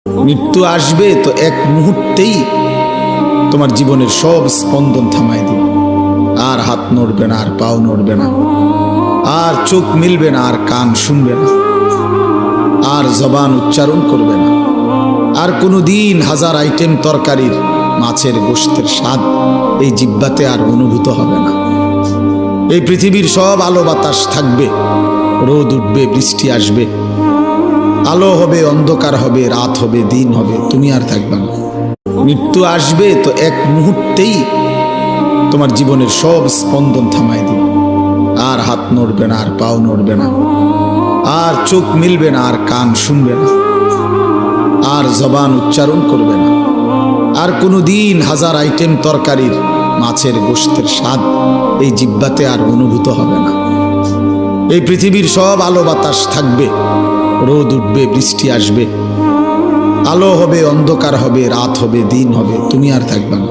মৃত্যু আসবে তো এক মুহূর্তেই তোমার জীবনের সব স্পন্দন থামাই দিবে। আর হাত নড়বে না, আর পাও নড়বে না, আর চোখ মিলবে না, আর কান শুনবে না, আর জবান উচ্চারণ করবে না। আর কোনো দিন হাজার আইটেম তরকারির মাছের গোশতের স্বাদ এই জিহ্বাতে আর অনুভূত হবে না। এই পৃথিবীর সব আলো বাতাস থাকবে, রোদ উঠবে, বৃষ্টি আসবে, আলো হবে, অন্ধকার হবে, রাত হবে, দিন হবে, তুমি আর থাকবে না। মৃত্যু আসবে তো এক মুহূর্তেই তোমার জীবনের সব স্পন্দন থামাই দিবে। আর হাত নড়বে না, আর পাও নড়বে না, আর চোখ মিলবে না, আর কান শুনবে না, আর জবান উচ্চারণ করবে না। আর কোনো দিন হাজার আইটেম তরকারির মাছের গোশতের স্বাদ এই জিহ্বাতে আর অনুভূত হবে না। এই পৃথিবীর সব আলো বাতাস থাকবে, রোদ উঠবে, বৃষ্টি আসবে, আলো হবে, অন্ধকার হবে, রাত হবে, দিন হবে, তুমি আর থাকবে না।